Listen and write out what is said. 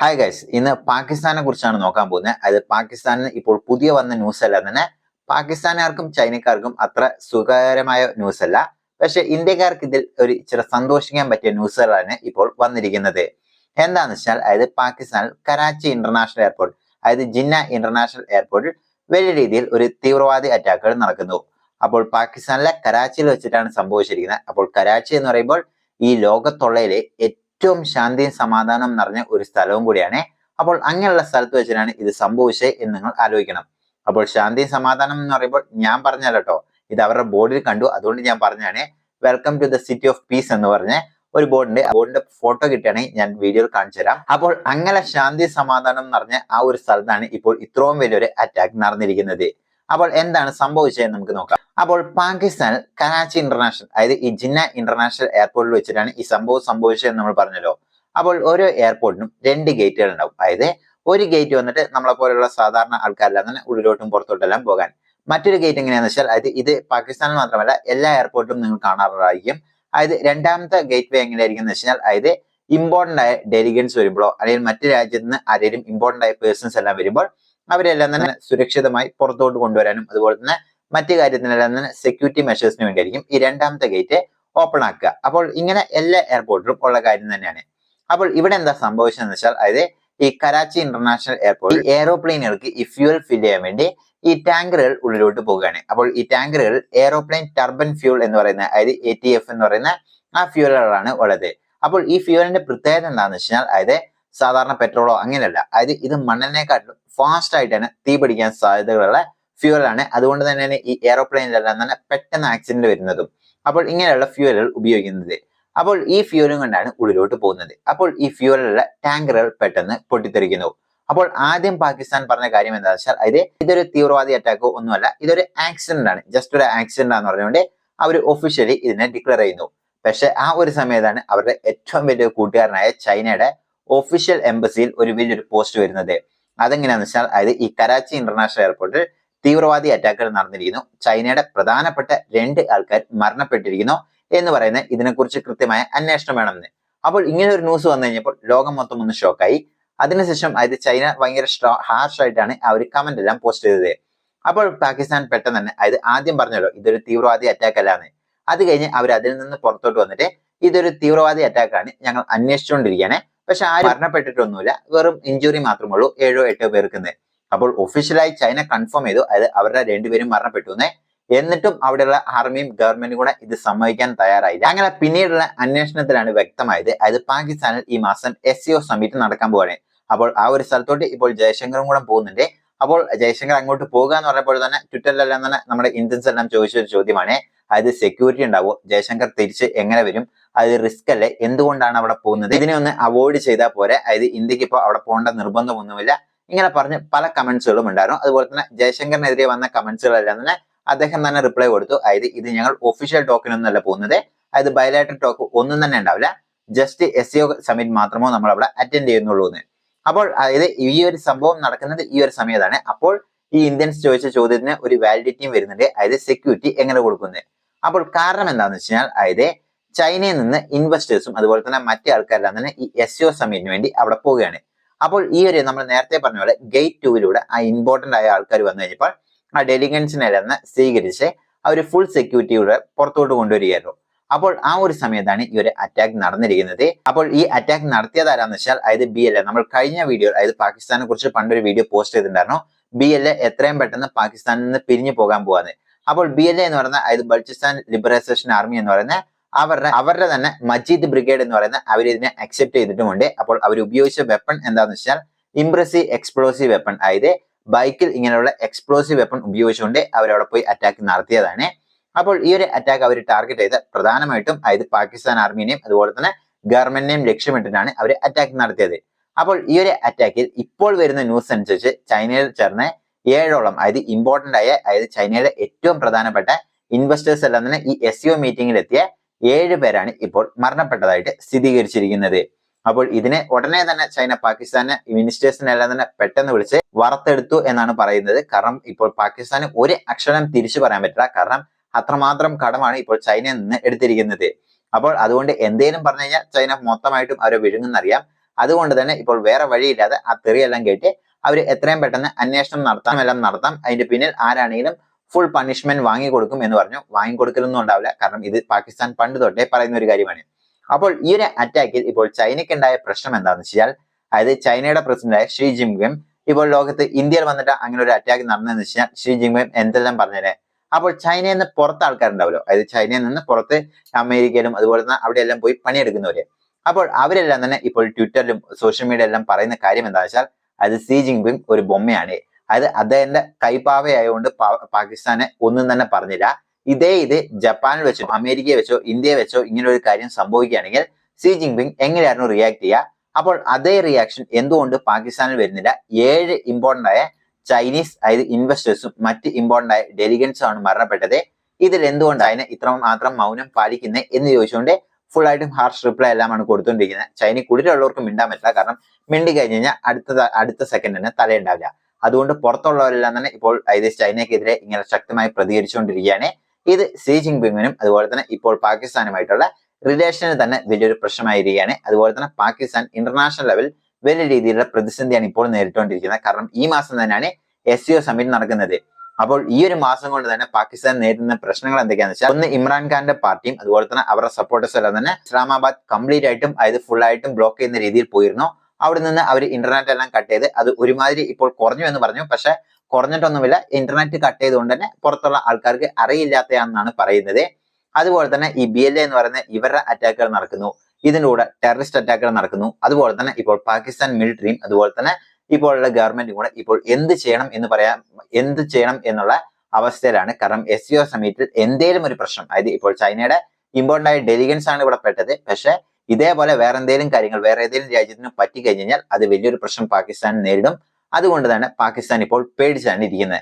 Hi guys, ഇന്ന് പാകിസ്ഥാനെ കുറിച്ചാണ് നോക്കാൻ പോകുന്നത്. അത് പാകിസ്ഥാനിൽ ഇപ്പോൾ പുതിയ വന്ന ന്യൂസ് അല്ല തന്നെ. പാകിസ്ഥാനുകാർക്കും ചൈനക്കാർക്കും അത്ര സുഖകരമായ ന്യൂസ് അല്ല. പക്ഷെ ഇന്ത്യക്കാർക്ക് ഇതിൽ ഒരു ഇച്ചിരി സന്തോഷിക്കാൻ പറ്റിയ ന്യൂസുകളാണ് ഇപ്പോൾ വന്നിരിക്കുന്നത്. എന്താന്ന് വെച്ചാൽ അതായത് പാകിസ്ഥാനിൽ കറാച്ചി ഇന്റർനാഷണൽ എയർപോർട്ട്, അതായത് ജിന്ന ഇന്റർനാഷണൽ എയർപോർട്ടിൽ വലിയ രീതിയിൽ ഒരു തീവ്രവാദി അറ്റാക്കുകൾ നടക്കുന്നു. അപ്പോൾ പാകിസ്ഥാനിലെ കറാച്ചിയിൽ വെച്ചിട്ടാണ് സംഭവിച്ചിരിക്കുന്നത്. അപ്പോൾ കറാച്ചി എന്ന് പറയുമ്പോൾ ഈ ലോകത്തുള്ളതിലെ ഏറ്റവും ശാന്തിയും സമാധാനം നിറഞ്ഞ ഒരു സ്ഥലവും കൂടിയാണ്. അപ്പോൾ അങ്ങനെയുള്ള സ്ഥലത്ത് വെച്ചിട്ടാണ് ഇത് സംഭവിച്ചത് എന്ന് നിങ്ങൾ ആലോചിക്കണം. അപ്പോൾ ശാന്തിയും സമാധാനം എന്ന് പറയുമ്പോൾ ഞാൻ പറഞ്ഞല്ലോ കേട്ടോ, ഇത് അവരുടെ ബോർഡിൽ കണ്ടു, അതുകൊണ്ട് ഞാൻ പറഞ്ഞാണ്. Welcome to the city of peace എന്ന് പറഞ്ഞ ഒരു ബോർഡിന്റെ ഫോട്ടോ കിട്ടുകയാണെങ്കിൽ ഞാൻ വീഡിയോയിൽ കാണിച്ചു തരാം. അപ്പോൾ അങ്ങനെ ശാന്തി സമാധാനം നിറഞ്ഞ ആ ഒരു സ്ഥലത്താണ് ഇപ്പോൾ ഇത്രയും വലിയൊരു അറ്റാക്ക് നടന്നിരിക്കുന്നത്. അപ്പോൾ എന്താണ് സംഭവിച്ചതെന്ന് നമുക്ക് നോക്കാം. അപ്പോൾ പാകിസ്ഥാനിൽ കറാച്ചി ഇന്റർനാഷണൽ, അതായത് ഈ ജിന്ന ഇന്റർനാഷണൽ എയർപോർട്ടിൽ വെച്ചിട്ടാണ് ഈ സംഭവം സംഭവിച്ചതെന്ന് നമ്മൾ പറഞ്ഞല്ലോ. അപ്പോൾ ഓരോ എയർപോർട്ടിനും 2 ഗേറ്റുകൾ ഉണ്ടാവും. അതായത് ഒരു ഗേറ്റ് വന്നിട്ട് നമ്മളെ പോലെയുള്ള സാധാരണ ആൾക്കാരെല്ലാം തന്നെ ഉള്ളിലോട്ടും പുറത്തോട്ടെല്ലാം പോകാൻ. മറ്റൊരു ഗേറ്റ് എങ്ങനെയാണെന്ന് വെച്ചാൽ അതായത് ഇത് പാകിസ്ഥാനിൽ മാത്രമല്ല എല്ലാ എയർപോർട്ടിലും നിങ്ങൾ കാണാറായിരിക്കും. അതായത് രണ്ടാമത്തെ ഗേറ്റ് വേ എങ്ങനെയായിരിക്കും എന്ന് വെച്ചാൽ അതായത് ഇമ്പോർട്ടന്റ് ആയ ഡെലിഗൻസ് വരുമ്പോഴോ അല്ലെങ്കിൽ മറ്റു രാജ്യത്ത് നിന്ന് ആരെങ്കിലും ഇമ്പോർട്ടന്റ് ആയ പേഴ്സൺസ് എല്ലാം വരുമ്പോൾ അവരെല്ലാം തന്നെ സുരക്ഷിതമായി പുറത്തോട്ട് കൊണ്ടുവരാനും അതുപോലെ തന്നെ മറ്റു കാര്യത്തിനെല്ലാം തന്നെ സെക്യൂരിറ്റി മെഷേഴ്സിന് വേണ്ടിയായിരിക്കും ഈ രണ്ടാമത്തെ ഗേറ്റ് ഓപ്പൺ ആക്കുക. അപ്പോൾ ഇങ്ങനെ എല്ലാ എയർപോർട്ടിലും ഉള്ള കാര്യം തന്നെയാണ്. അപ്പോൾ ഇവിടെ എന്താ സംഭവിച്ചതെന്ന് വെച്ചാൽ അതായത് ഈ കറാച്ചി ഇന്റർനാഷണൽ എയർപോർട്ടിൽ എയറോപ്ലെയിനുകൾക്ക് ഈ ഫ്യൂൽ ഫിൽ ചെയ്യാൻ വേണ്ടി ഈ ടാങ്കറുകൾ ഉള്ളിലോട്ട് പോവുകയാണ്. അപ്പോൾ ഈ ടാങ്കറുകൾ എയറോപ്ലെയിൻ ടർബൻ ഫ്യൂൽ എന്ന് പറയുന്ന അതായത് ATF എന്ന് പറയുന്ന ആ ഫ്യൂലുകളാണ് ഉള്ളത്. അപ്പോൾ ഈ ഫ്യൂലിന്റെ പ്രത്യേകത എന്താണെന്ന് വെച്ചാൽ അതായത് സാധാരണ പെട്രോളോ അങ്ങനെയല്ല, അതായത് ഇത് മണ്ണിനെക്കാട്ടിലും ഫാസ്റ്റ് ആയിട്ടാണ് തീ പിടിക്കാൻ സാധ്യതകളുള്ള ഫ്യൂവലാണ്. അതുകൊണ്ട് തന്നെയാണ് ഈ എയറോപ്ലെയിനിലെല്ലാം തന്നെ പെട്ടെന്ന് ആക്സിഡന്റ് വരുന്നതും. അപ്പോൾ ഇങ്ങനെയുള്ള ഫ്യൂവലുകൾ ഉപയോഗിക്കുന്നത്. അപ്പോൾ ഈ ഫ്യൂവലും കൊണ്ടാണ് ഉള്ളിലോട്ട് പോകുന്നത്. അപ്പോൾ ഈ ഫ്യൂവലുള്ള ടാങ്കറുകൾ പെട്ടെന്ന് പൊട്ടിത്തെറിക്കുന്നു. അപ്പോൾ ആദ്യം പാകിസ്ഥാൻ പറഞ്ഞ കാര്യം എന്താണെന്ന് വെച്ചാൽ അതായത് ഇതൊരു തീവ്രവാദി അറ്റാക്കോ ഒന്നുമല്ല, ഇതൊരു ആക്സിഡന്റ് ആണ്, ജസ്റ്റ് ഒരു ആക്സിഡന്റ് ആണെന്ന് പറഞ്ഞുകൊണ്ട് അവർ ഒഫീഷ്യലി ഇതിനെ ഡിക്ലെയർ ചെയ്യുന്നു. പക്ഷെ ആ ഒരു സമയത്താണ് അവരുടെ ഏറ്റവും വലിയ കൂട്ടുകാരനായ ചൈനയുടെ ഒഫീഷ്യൽ എംബസിയിൽ ഒരു വലിയൊരു പോസ്റ്റ് വരുന്നത്. അതെങ്ങനെയാണെന്ന് വെച്ചാൽ അതായത് ഈ കറാച്ചി ഇന്റർനാഷണൽ എയർപോർട്ടിൽ തീവ്രവാദി അറ്റാക്കുകൾ നടന്നിരിക്കുന്നു, ചൈനയുടെ പ്രധാനപ്പെട്ട 2 ആൾക്കാർ മരണപ്പെട്ടിരിക്കുന്നു എന്ന് പറയുന്ന ഇതിനെക്കുറിച്ച് കൃത്യമായ അന്വേഷണം വേണമെന്ന്. അപ്പോൾ ഇങ്ങനെ ഒരു ന്യൂസ് വന്നു കഴിഞ്ഞപ്പോൾ ലോകം മൊത്തം ഒന്ന് ഷോക്കായി. അതിനുശേഷം അതായത് ചൈന ഭയങ്കര ഹാർഷ് ആയിട്ടാണ് ആ ഒരു കമന്റ് എല്ലാം പോസ്റ്റ് ചെയ്തത്. അപ്പോൾ പാകിസ്ഥാൻ പെട്ടെന്ന് തന്നെ അതായത് ആദ്യം പറഞ്ഞല്ലോ ഇതൊരു തീവ്രവാദി അറ്റാക്ക് അല്ലാന്ന്. അത് കഴിഞ്ഞ് അവർ അതിൽ നിന്ന് പുറത്തോട്ട് വന്നിട്ട് ഇതൊരു തീവ്രവാദി അറ്റാക്കാണ്, ഞങ്ങൾ അന്വേഷിച്ചുകൊണ്ടിരിക്കുകയാണ്, പക്ഷെ ആരും മരണപ്പെട്ടിട്ടൊന്നുമില്ല, വെറും ഇഞ്ചുറി മാത്രമേ ഉള്ളൂ 7-8 പേർക്ക്. അപ്പോൾ ഒഫീഷ്യലായി ചൈന കൺഫേം ചെയ്തു അതായത് അവരുടെ 2 പേരും മരണപ്പെട്ടു. എന്നിട്ടും അവിടെയുള്ള ആർമിയും ഗവൺമെന്റും കൂടെ ഇത് സമ്മതിക്കാൻ തയ്യാറായില്ല. അങ്ങനെ പിന്നീടുള്ള അന്വേഷണത്തിലാണ് വ്യക്തമായത് അതായത് പാകിസ്ഥാനിൽ ഈ മാസം SCO സമ്മിറ്റ് നടക്കാൻ പോവാണ്. അപ്പോൾ ആ ഒരു സ്ഥലത്തോട്ട് ഇപ്പോൾ ജയശങ്കറും കൂടെ പോകുന്നുണ്ട്. അപ്പോൾ ജയശങ്കർ അങ്ങോട്ട് പോകുക എന്ന് പറഞ്ഞപ്പോൾ തന്നെ ട്വിറ്ററിലെല്ലാം തന്നെ നമ്മുടെ ഇന്ത്യൻസ് എല്ലാം ചോദിച്ചൊരു ചോദ്യമാണ്, അതായത് സെക്യൂരിറ്റി ഉണ്ടാവോ, ജയശങ്കർ തിരിച്ച് എങ്ങനെ വരും, അത് റിസ്ക് അല്ലേ, എന്തുകൊണ്ടാണ് അവിടെ പോകുന്നത്, ഇതിനെ ഒന്ന് അവോയ്ഡ് ചെയ്താൽ പോരെ, അതായത് ഇന്ത്യക്ക് ഇപ്പോൾ അവിടെ പോകേണ്ട നിർബന്ധമൊന്നുമില്ല, ഇങ്ങനെ പറഞ്ഞ് പല കമന്റ്സുകളും ഉണ്ടായിരുന്നു. അതുപോലെ തന്നെ ജയശങ്കറിനെതിരെ വന്ന കമന്റ്സുകളെല്ലാം തന്നെ അദ്ദേഹം തന്നെ റിപ്ലൈ കൊടുത്തു, അതായത് ഇത് ഞങ്ങൾ ഒഫീഷ്യൽ ടോക്കിനൊന്നുമല്ല പോകുന്നത്, അതായത് ബയലാറ്ററൽ ടോക്ക് ഒന്നും തന്നെ ഉണ്ടാവില്ല, ജസ്റ്റ് SCO സമ്മിറ്റ് മാത്രമോ നമ്മൾ അവിടെ അറ്റൻഡ് ചെയ്യുന്നുള്ളൂ എന്ന്. അപ്പോൾ അതായത് ഈ ഒരു സംഭവം നടക്കുന്നത് ഈ ഒരു സമയത്താണ്. അപ്പോൾ ഈ ഇന്ത്യൻസ് ചോദിച്ച ചോദ്യത്തിന് ഒരു വാലിഡിറ്റിയും വരുന്നുണ്ട്, അതായത് സെക്യൂരിറ്റി എങ്ങനെ കൊടുക്കുന്നത്. അപ്പോൾ കാരണം എന്താണെന്ന് വെച്ചാൽ അതായത് ചൈനയിൽ നിന്ന് ഇൻവെസ്റ്റേഴ്സും അതുപോലെ തന്നെ മറ്റു ആൾക്കാരെല്ലാം തന്നെ ഈ SCO സമ്മിറ്റിന് വേണ്ടി അവിടെ പോവുകയാണ്. അപ്പോൾ ഈ ഒരു നമ്മൾ നേരത്തെ പറഞ്ഞ പോലെ ഗേറ്റ് 2 ആ ഇമ്പോർട്ടന്റ് ആയ ആൾക്കാർ വന്നു കഴിഞ്ഞപ്പോൾ ആ ഡെലിഗൻസിനെല്ലാം സ്വീകരിച്ച് അവർ ഫുൾ സെക്യൂരിറ്റിയുടെ പുറത്തോട്ട് കൊണ്ടുവരികയായിരുന്നു. അപ്പോൾ ആ ഒരു സമയത്താണ് ഈ ഒരു അറ്റാക്ക് നടന്നിരിക്കുന്നത്. അപ്പോൾ ഈ അറ്റാക്ക് നടത്തിയതാരാന്ന് വെച്ചാൽ അതായത് BLA, നമ്മൾ കഴിഞ്ഞ വീഡിയോ അതായത് പാകിസ്ഥാനെ കുറിച്ച് പണ്ടൊരു വീഡിയോ പോസ്റ്റ് ചെയ്തിട്ടുണ്ടായിരുന്നു, BLA എത്രയും പെട്ടെന്ന് പാകിസ്ഥാനിൽ നിന്ന് പിരിഞ്ഞു പോകാൻ പോവാന്ന്. അപ്പോൾ BLA എന്ന് പറയുന്ന അതായത് ബലൂചിസ്ഥാൻ ലിബറേഷൻ ആർമി എന്ന് പറയുന്ന അവരുടെ തന്നെ മജീദ് ബ്രിഗേഡ് എന്ന് പറയുന്ന അവർ ഇതിനെ അക്സെപ്റ്റ് ചെയ്തിട്ടുമുണ്ട്. അപ്പോൾ അവർ ഉപയോഗിച്ച വെപ്പൺ എന്താണെന്ന് വെച്ചാൽ ഇംപ്രസീവ് എക്സ്പ്ലോസീവ് വെപ്പൺ, അതായത് ബൈക്കിൽ ഇങ്ങനെയുള്ള എക്സ്പ്ലോസീവ് വെപ്പൺ ഉപയോഗിച്ചുകൊണ്ട് അവരവിടെ പോയി അറ്റാക്ക് നടത്തിയതാണ്. അപ്പോൾ ഈ ഒരു അറ്റാക്ക് അവർ ടാർഗറ്റ് ചെയ്ത പ്രധാനമായിട്ടും അതായത് പാകിസ്ഥാൻ ആർമിനെയും അതുപോലെ തന്നെ ഗവൺമെന്റിനെയും ലക്ഷ്യമിട്ടിട്ടാണ് അവർ അറ്റാക്ക് നടത്തിയത്. അപ്പോൾ ഈ ഒരു അറ്റാക്കിൽ ഇപ്പോൾ വരുന്ന ന്യൂസ് അനുസരിച്ച് ചൈനയിൽ ചേർന്ന് 7ഓളം അതായത് ഇമ്പോർട്ടന്റ് ആയ അതായത് ചൈനയിലെ ഏറ്റവും പ്രധാനപ്പെട്ട ഇൻവെസ്റ്റേഴ്സ് എല്ലാം തന്നെ ഈ SCO മീറ്റിംഗിൽ എത്തിയ 7 പേരാണ് ഇപ്പോൾ മരണപ്പെട്ടതായിട്ട് സ്ഥിരീകരിച്ചിരിക്കുന്നത്. അപ്പോൾ ഇതിനെ ഉടനെ തന്നെ ചൈന പാകിസ്ഥാനെ മിനിസ്റ്റേഴ്സിനെല്ലാം തന്നെ പെട്ടെന്ന് വിളിച്ച് വറുത്തെടുത്തു എന്നാണ് പറയുന്നത്. കാരണം ഇപ്പോൾ പാകിസ്ഥാന് ഒരു അക്ഷരം തിരിച്ചു പറയാൻ പറ്റില്ല, കാരണം അത്രമാത്രം കടമാണ് ഇപ്പോൾ ചൈനയിൽ നിന്ന് എടുത്തിരിക്കുന്നത്. അപ്പോൾ അതുകൊണ്ട് എന്തേലും പറഞ്ഞു കഴിഞ്ഞാൽ ചൈന മൊത്തമായിട്ടും അവരെ വിഴുങ്ങുന്നറിയാം. അതുകൊണ്ട് തന്നെ ഇപ്പോൾ വേറെ വഴിയില്ലാതെ ആ തെറിയെല്ലാം കേട്ട് അവർ എത്രയും പെട്ടെന്ന് അന്വേഷണം നടത്താം. അതിന്റെ പിന്നിൽ ആരാണെങ്കിലും ഫുൾ പണിഷ്മെന്റ് വാങ്ങിക്കൊടുക്കും എന്ന് പറഞ്ഞു. വാങ്ങിക്കൊടുക്കലൊന്നും ഉണ്ടാവില്ല, കാരണം ഇത് പാകിസ്ഥാൻ പണ്ട് തൊട്ടേ പറയുന്ന ഒരു കാര്യമാണ്. അപ്പോൾ ഈ ഒരു അറ്റാക്കിൽ ഇപ്പോൾ ചൈനയ്ക്കുണ്ടായ പ്രശ്നം എന്താണെന്ന് വെച്ചാൽ, അതായത് ചൈനയുടെ പ്രസിഡന്റായ ഷീ ജിൻപിങ് ഇപ്പോൾ ലോകത്ത് ഇന്ത്യയിൽ വന്നിട്ട് അങ്ങനെ ഒരു അറ്റാക്ക് നടന്നതെന്ന് വെച്ചാൽ ഷീ ജിൻപിങ് എന്തെല്ലാം പറഞ്ഞേനെ. അപ്പോൾ ചൈനയിൽ നിന്ന് പുറത്ത് ആൾക്കാരുണ്ടാവല്ലോ, അതായത് ചൈനയിൽ നിന്ന് പുറത്ത് അമേരിക്കയിലും അതുപോലെ തന്നെ അവിടെയെല്ലാം പോയി പണിയെടുക്കുന്നവര്. അപ്പോൾ അവരെല്ലാം തന്നെ ഇപ്പോൾ ട്വിറ്ററിലും സോഷ്യൽ മീഡിയ എല്ലാം പറയുന്ന കാര്യം എന്താ വെച്ചാൽ, അത് ഷീ ജിൻപിങ് ഒരു ബൊമ്മയാണ്. അതായത് അദ്ദേഹത്തിന്റെ കൈപ്പാവയായതുകൊണ്ട് പാകിസ്ഥാനെ ഒന്നും തന്നെ പറഞ്ഞില്ല. ഇത് ജപ്പാനിൽ വെച്ചോ അമേരിക്കയെ വെച്ചോ ഇന്ത്യയെ വെച്ചോ ഇങ്ങനെ ഒരു കാര്യം സംഭവിക്കുകയാണെങ്കിൽ ഷീ ജിൻപിങ് എങ്ങനെയായിരുന്നു റിയാക്ട് ചെയ്യുക? അപ്പോൾ അതേ റിയാക്ഷൻ എന്തുകൊണ്ട് പാകിസ്ഥാനിൽ വരുന്നില്ല? 7 ഇമ്പോർട്ടന്റ് ആയ ചൈനീസ് അതായത് ഇൻവെസ്റ്റേഴ്സും മറ്റ് ഇമ്പോർട്ടന്റ് ആയ ഡെലിഗൻസും ആണ് മരണപ്പെട്ടത്. ഇതിൽ എന്തുകൊണ്ട് അതിനെ ഇത്രമാത്രം മൗനം പാലിക്കുന്നത് എന്ന് ചോദിച്ചുകൊണ്ട് ഫുൾ ആയിട്ടും ഹാർഷ് റിപ്ലൈ എല്ലാമാണ് കൊടുത്തുകൊണ്ടിരിക്കുന്നത്. ചൈനയ്ക്ക് ഉള്ളിലുള്ളവർക്ക് മിണ്ടാൻ പറ്റില്ല, കാരണം മിണ്ടി കഴിഞ്ഞ് കഴിഞ്ഞാൽ അടുത്ത സെക്കൻഡ് തന്നെ തലയുണ്ടാവില്ല. അതുകൊണ്ട് പുറത്തുള്ളവരെല്ലാം തന്നെ ഇപ്പോൾ അതായത് ചൈനയ്ക്കെതിരെ ഇങ്ങനെ ശക്തമായി പ്രതികരിച്ചുകൊണ്ടിരിക്കുകയാണ്. ഇത് ഷീ ജിൻപിങ്ങിനും അതുപോലെ തന്നെ ഇപ്പോൾ പാകിസ്ഥാനുമായിട്ടുള്ള റിലേഷന് തന്നെ വലിയൊരു പ്രശ്നമായിരിക്കുകയാണ്. അതുപോലെ തന്നെ പാകിസ്ഥാൻ ഇന്റർനാഷണൽ ലെവൽ വലിയ രീതിയിലുള്ള പ്രതിസന്ധിയാണ് ഇപ്പോൾ നേരിട്ടുകൊണ്ടിരിക്കുന്നത്. കാരണം ഈ മാസം തന്നെയാണ് SCO സമ്മിറ്റ് നടക്കുന്നത്. അപ്പോൾ ഈ ഒരു മാസം കൊണ്ട് തന്നെ പാകിസ്ഥാൻ നേരിടുന്ന പ്രശ്നങ്ങൾ എന്തൊക്കെയാണെന്ന് വെച്ചാൽ, ഒന്ന് ഇമ്രാൻഖാന്റെ പാർട്ടിയും അതുപോലെ തന്നെ അവരുടെ സപ്പോർട്ടേഴ്സ് എല്ലാം തന്നെ ഇസ്ലാമാബാദ് കംപ്ലീറ്റ് ആയിട്ടും അതായത് ഫുൾ ആയിട്ടും ബ്ലോക്ക് ചെയ്യുന്ന രീതിയിൽ പോയിരുന്നു. അവിടെ നിന്ന് അവർ ഇന്റർനെറ്റ് എല്ലാം കട്ട് ചെയ്ത് അത് ഒരുമാതിരി ഇപ്പോൾ കുറഞ്ഞു എന്ന് പറഞ്ഞു. പക്ഷെ കുറഞ്ഞിട്ടൊന്നുമില്ല, ഇന്റർനെറ്റ് കട്ട് ചെയ്തുകൊണ്ട് തന്നെ പുറത്തുള്ള ആൾക്കാർക്ക് അറിയില്ലാത്തതാണെന്നാണ് പറയുന്നത്. അതുപോലെ തന്നെ ഈ BLA എന്ന് പറയുന്ന ഇവരുടെ അറ്റാക്കുകൾ നടക്കുന്നു, ഇതിന്റെ കൂടെ ടെററിസ്റ്റ് അറ്റാക്കുകൾ നടക്കുന്നു. അതുപോലെ തന്നെ ഇപ്പോൾ പാകിസ്ഥാൻ മിലിറ്ററിയും അതുപോലെ തന്നെ ഇപ്പോഴുള്ള ഗവൺമെന്റും കൂടെ ഇപ്പോൾ എന്ത് ചെയ്യണം എന്നുള്ള അവസ്ഥയിലാണ്. കാരണം SCO സമ്മിറ്റിൽ എന്തേലും ഒരു പ്രശ്നം, അതായത് ഇപ്പോൾ ചൈനയുടെ ഇമ്പോർട്ടന്റ് ആയ ഡെലിഗൻസ് ആണ് ഇവിടെ പെട്ടത്. പക്ഷെ ഇതേപോലെ വേറെ എന്തെങ്കിലും കാര്യങ്ങൾ വേറെ ഏതെങ്കിലും രാജ്യത്തിന് പറ്റി കഴിഞ്ഞാൽ അത് വലിയൊരു പ്രശ്നം പാകിസ്ഥാൻ നേരിടും. അതുകൊണ്ട് തന്നെ പാകിസ്ഥാൻ ഇപ്പോൾ പേടിച്ചാണ് ഇരിക്കുന്നത്.